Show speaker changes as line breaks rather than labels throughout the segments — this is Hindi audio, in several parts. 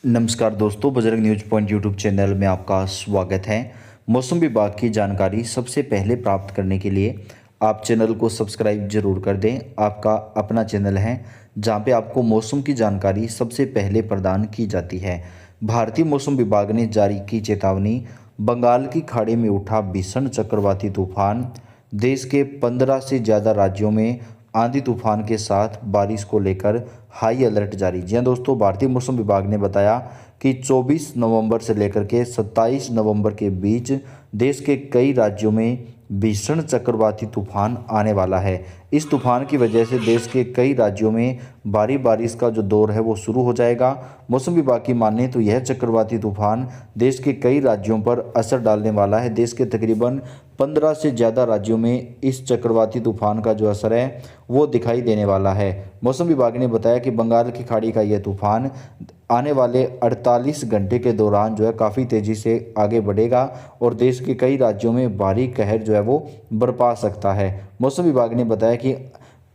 नमस्कार दोस्तों, Bajrang news point YouTube channel में आपका स्वागत है। मौसम विभाग की जानकारी सबसे पहले प्राप्त करने के लिए आप चैनल को सब्सक्राइब जरूर कर दें। आपका अपना चैनल है जहां पे आपको मौसम की जानकारी सबसे पहले प्रदान की जाती है। भारतीय मौसम विभाग ने जारी की चेतावनी, बंगाल की खाड़ी में उठा भीषण चक्रवाती तूफान। देश के 15 से ज़्यादा राज्यों में आंधी तूफान के साथ बारिश को लेकर हाई अलर्ट जारी। जी हाँ दोस्तों, भारतीय मौसम विभाग ने बताया कि 24 नवंबर से लेकर के 27 नवंबर के बीच देश के कई राज्यों में भीषण चक्रवाती तूफान आने वाला है। इस तूफान की वजह से देश के कई राज्यों में भारी बारिश का जो दौर है वो शुरू हो जाएगा। मौसम विभाग की माने तो यह चक्रवाती तूफान देश के कई राज्यों पर असर डालने वाला है। देश के तकरीबन 15 से ज़्यादा राज्यों में इस चक्रवाती तूफान का जो असर है वो दिखाई देने वाला है। मौसम विभाग ने बताया कि बंगाल की खाड़ी का यह तूफान आने वाले 48 घंटे के दौरान जो है काफ़ी तेज़ी से आगे बढ़ेगा और देश के कई राज्यों में भारी कहर जो है वो बरपा सकता है। मौसम विभाग ने बताया कि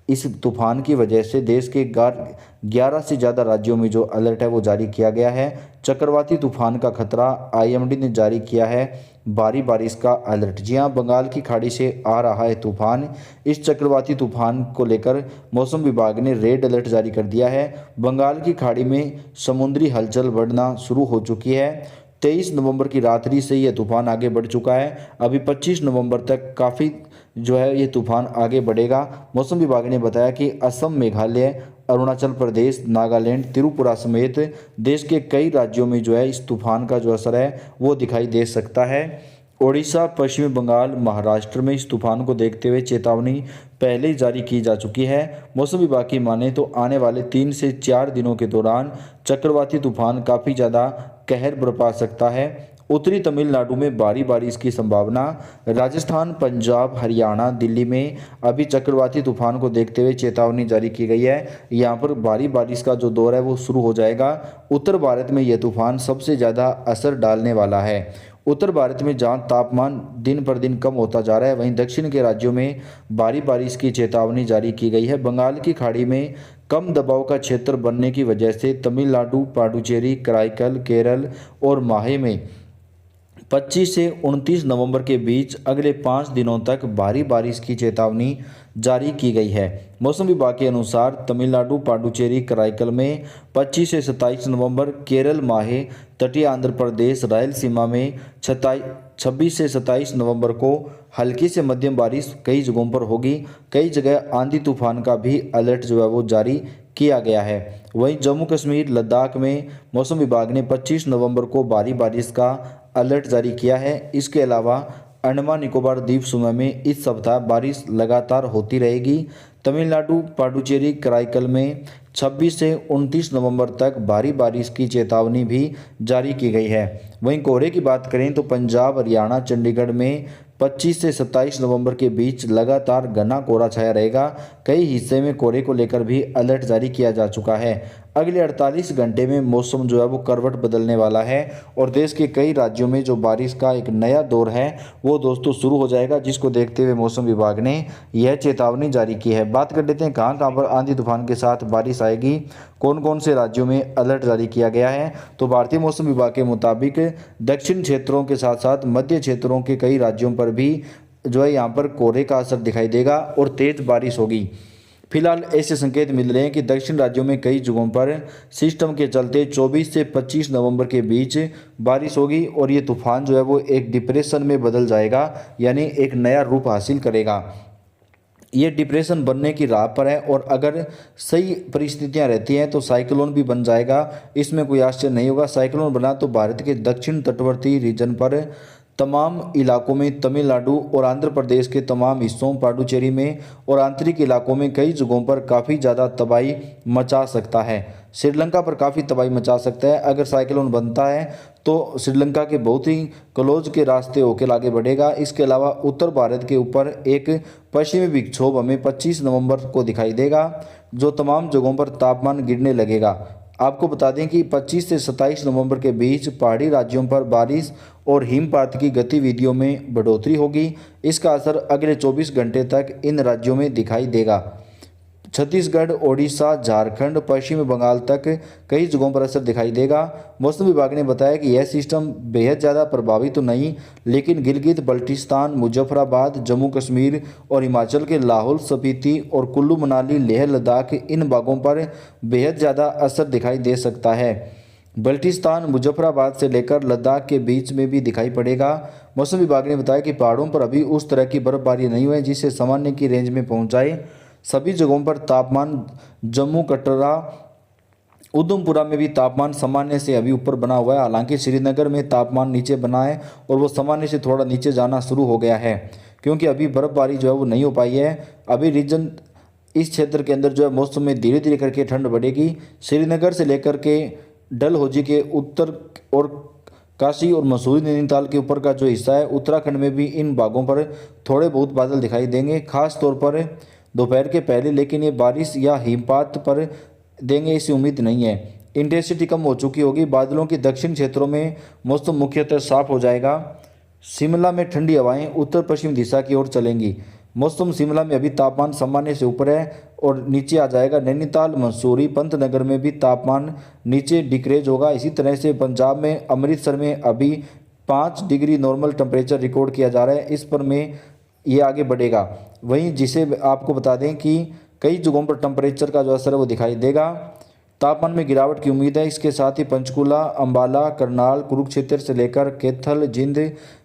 इस तूफान की वजह से देश के 11 से ज़्यादा राज्यों में जो अलर्ट है वो जारी किया गया है। चक्रवाती तूफान का खतरा आईएमडी ने जारी किया है भारी बारिश का अलर्ट। जी हाँ, बंगाल की खाड़ी से आ रहा है तूफान। इस चक्रवाती तूफान को लेकर मौसम विभाग ने रेड अलर्ट जारी कर दिया है। बंगाल की खाड़ी में समुद्री हलचल बढ़ना शुरू हो चुकी है। 23 नवंबर की रात्रि से यह तूफान आगे बढ़ चुका है। अभी 25 नवंबर तक काफ़ी जो है ये तूफान आगे बढ़ेगा। मौसम विभाग ने बताया कि असम, मेघालय, अरुणाचल प्रदेश, नागालैंड, त्रिपुरा समेत देश के कई राज्यों में जो है इस तूफान का जो असर है वो दिखाई दे सकता है। ओडिशा, पश्चिमी बंगाल, महाराष्ट्र में इस तूफान को देखते हुए चेतावनी पहले ही जारी की जा चुकी है। मौसम विभाग की माने तो आने वाले 3 से 4 दिनों के दौरान चक्रवाती तूफान काफ़ी ज़्यादा कहर बरपा सकता है। उत्तरी तमिलनाडु में भारी बारिश की संभावना। राजस्थान, पंजाब, हरियाणा, दिल्ली में अभी चक्रवाती तूफान को देखते हुए चेतावनी जारी की गई है। यहाँ पर भारी बारिश का जो दौर है वो शुरू हो जाएगा। उत्तर भारत में यह तूफान सबसे ज़्यादा असर डालने वाला है। उत्तर भारत में जहां तापमान दिन पर दिन कम होता जा रहा है, वहीं दक्षिण के राज्यों में भारी बारिश की चेतावनी जारी की गई है। बंगाल की खाड़ी में कम दबाव का क्षेत्र बनने की वजह से तमिलनाडु, पुडुचेरी, कराईकल, केरल और माहे में 25 से 29 नवंबर के बीच अगले 5 दिनों तक भारी बारिश की चेतावनी जारी की गई है। मौसम विभाग के अनुसार तमिलनाडु, पुडुचेरी, कराईकल में 25 से 27 नवंबर, केरल, माहे, तटीय आंध्र प्रदेश, रायलसीमा में 26 से 27 नवंबर को हल्की से मध्यम बारिश कई जगहों पर होगी। कई जगह आंधी तूफान का भी अलर्ट जो है वो जारी किया गया है। वहीं जम्मू कश्मीर, लद्दाख में मौसम विभाग ने 25 नवंबर को भारी बारिश का अलर्ट जारी किया है। इसके अलावा अंडमान निकोबार द्वीप समूह में इस सप्ताह बारिश लगातार होती रहेगी। तमिलनाडु, पुडुचेरी, कराईकल में 26 से 29 नवंबर तक भारी बारिश की चेतावनी भी जारी की गई है। वहीं कोहरे की बात करें तो पंजाब, हरियाणा, चंडीगढ़ में 25 से 27 नवंबर के बीच लगातार घना कोहरा छाया रहेगा। कई हिस्से में कोहरे को लेकर भी अलर्ट जारी किया जा चुका है। अगले 48 घंटे में मौसम जो है वो करवट बदलने वाला है और देश के कई राज्यों में जो बारिश का एक नया दौर है वो दोस्तों शुरू हो जाएगा, जिसको देखते हुए मौसम विभाग ने यह चेतावनी जारी की है। बात कर लेते हैं कहाँ कहाँ पर आंधी तूफान के साथ बारिश आएगी, कौन कौन से राज्यों में अलर्ट जारी किया गया है। तो भारतीय मौसम विभाग के मुताबिक दक्षिण क्षेत्रों के साथ साथ मध्य क्षेत्रों के कई राज्यों पर भी जो है यहाँ पर कोहरे का असर दिखाई देगा और तेज बारिश होगी। फिलहाल ऐसे संकेत मिल रहे हैं कि दक्षिण राज्यों में कई जगहों पर सिस्टम के चलते 24 से 25 नवंबर के बीच बारिश होगी और ये तूफान जो है वो एक डिप्रेशन में बदल जाएगा, यानी एक नया रूप हासिल करेगा। ये डिप्रेशन बनने की राह पर है और अगर सही परिस्थितियां रहती हैं तो साइक्लोन भी बन जाएगा। इसमें कोई आश्चर्य नहीं होगा। साइक्लोन बना तो भारत के दक्षिण तटवर्ती रीजन पर तमाम इलाकों में, तमिलनाडु और आंध्र प्रदेश के तमाम हिस्सों, पुडुचेरी में और आंतरिक इलाकों में कई जगहों पर काफ़ी ज़्यादा तबाही मचा सकता है। श्रीलंका पर काफ़ी तबाही मचा सकता है। अगर साइक्लोन बनता है तो श्रीलंका के बहुत ही क्लोज के रास्ते होकर आगे बढ़ेगा। इसके अलावा उत्तर भारत के ऊपर एक पश्चिमी विक्षोभ हमें 25 नवंबर को दिखाई देगा, जो तमाम जगहों पर तापमान गिरने लगेगा। आपको बता दें कि 25 से 27 नवंबर के बीच पहाड़ी राज्यों पर बारिश और हिमपात की गतिविधियों में बढ़ोतरी होगी। इसका असर अगले 24 घंटे तक इन राज्यों में दिखाई देगा। छत्तीसगढ़, ओडिशा, झारखंड, पश्चिम बंगाल तक कई जगहों पर असर दिखाई देगा। मौसम विभाग ने बताया कि यह सिस्टम बेहद ज़्यादा प्रभावी तो नहीं, लेकिन गिलगित बल्टिस्तान, मुजफ्फराबाद, जम्मू कश्मीर और हिमाचल के लाहौल स्पीति और कुल्लू मनाली, लेह लद्दाख इन भागों पर बेहद ज़्यादा असर दिखाई दे सकता है। बल्टिस्तान, मुजफ्फराबाद से लेकर लद्दाख के बीच में भी दिखाई पड़ेगा। मौसम विभाग ने बताया कि पहाड़ों पर अभी उस तरह की बर्फबारी नहीं हुई है जिससे सामान्य की रेंज में पहुंच जाए। सभी जगहों पर तापमान, जम्मू, कटरा, उधमपुरा में भी तापमान सामान्य से अभी ऊपर बना हुआ है। हालांकि श्रीनगर में तापमान नीचे बना है और वो सामान्य से थोड़ा नीचे जाना शुरू हो गया है, क्योंकि अभी बर्फबारी जो है वो नहीं हो पाई है। अभी रीजन इस क्षेत्र के अंदर जो है मौसम में धीरे धीरे करके ठंड बढ़ेगी। श्रीनगर से लेकर के डलहौजी के उत्तर और काशी और मसूरी, नैनीताल के ऊपर का जो हिस्सा है, उत्तराखंड में भी इन भागों पर थोड़े बहुत बादल दिखाई देंगे, खास तौर पर दोपहर के पहले, लेकिन ये बारिश या हिमपात पर देंगे ऐसी उम्मीद नहीं है। इंटेंसिटी कम हो चुकी होगी। बादलों के दक्षिण क्षेत्रों में मौसम मुख्यतः साफ हो जाएगा। शिमला में ठंडी हवाएं उत्तर पश्चिम दिशा की ओर चलेंगी। मौसम शिमला में अभी तापमान सामान्य से ऊपर है और नीचे आ जाएगा। नैनीताल, मसूरी, पंतनगर में भी तापमान नीचे डिक्रीज होगा। इसी तरह से पंजाब में अमृतसर में अभी 5 डिग्री नॉर्मल टेम्परेचर रिकॉर्ड किया जा रहा है। इस पर में ये आगे बढ़ेगा। वहीं जिसे आपको बता दें कि कई जगहों पर टेम्परेचर का जो असर है वो दिखाई देगा। तापमान में गिरावट की उम्मीद है। इसके साथ ही पंचकुला, अंबाला, करनाल, कुरुक्षेत्र से लेकर कैथल, जिंद,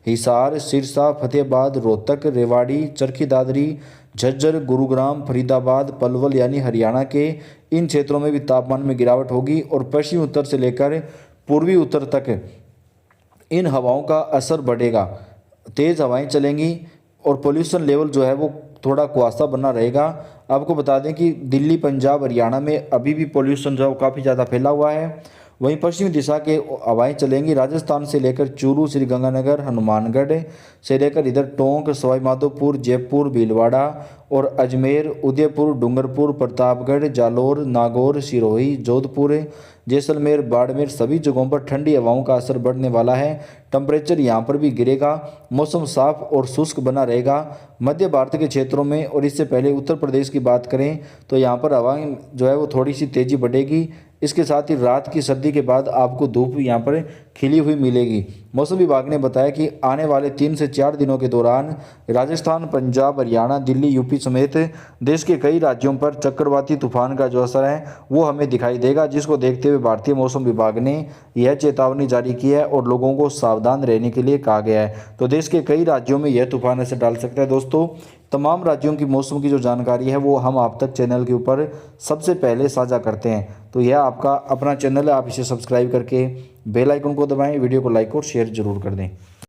हिसार, सिरसा, फतेहाबाद, रोहतक, रेवाड़ी, चरखी दादरी, झज्जर, गुरुग्राम, फरीदाबाद, पलवल यानी हरियाणा के इन क्षेत्रों में भी तापमान में गिरावट होगी और पश्चिमी उत्तर से लेकर पूर्वी उत्तर तक इन हवाओं का असर बढ़ेगा। तेज़ हवाएं चलेंगी और पोल्यूशन लेवल जो है वो थोड़ा कुहासा बना रहेगा। आपको बता दें कि दिल्ली, पंजाब, हरियाणा में अभी भी पोल्यूशन जो है वो काफ़ी ज़्यादा फैला हुआ है। वहीं पश्चिमी दिशा के हवाएं चलेंगी। राजस्थान से लेकर चूरू, श्रीगंगानगर, हनुमानगढ़ से लेकर इधर टोंक, सवाईमाधोपुर, जयपुर, भीलवाड़ा और अजमेर, उदयपुर, डूंगरपुर, प्रतापगढ़, जालोर, नागौर, सिरोही, जोधपुर, जैसलमेर, बाड़मेर सभी जगहों पर ठंडी हवाओं का असर बढ़ने वाला है। टेम्परेचर यहाँ पर भी गिरेगा। मौसम साफ और शुष्क बना रहेगा। मध्य भारत के क्षेत्रों में और इससे पहले उत्तर प्रदेश की बात करें तो यहाँ पर हवाएं जो है वो थोड़ी सी तेज़ी बढ़ेगी। इसके साथ ही रात की सर्दी के बाद आपको धूप यहाँ पर खिली हुई मिलेगी। मौसम विभाग ने बताया कि आने वाले 3 से 4 दिनों के दौरान राजस्थान, पंजाब, हरियाणा, दिल्ली, यूपी समेत देश के कई राज्यों पर चक्रवाती तूफान का जो असर है वो हमें दिखाई देगा, जिसको देखते हुए भारतीय मौसम विभाग ने यह चेतावनी जारी की है और लोगों को सावधान रहने के लिए कहा गया है। तो देश के कई राज्यों में यह तूफान असर डाल सकता है। दोस्तों, तमाम राज्यों की मौसम की जो जानकारी है वो हम आप तक चैनल के ऊपर सबसे पहले साझा करते हैं। तो यह आपका अपना चैनल है, आप इसे सब्सक्राइब करके बेल आइकन को दबाएं, वीडियो को लाइक और शेयर जरूर कर दें।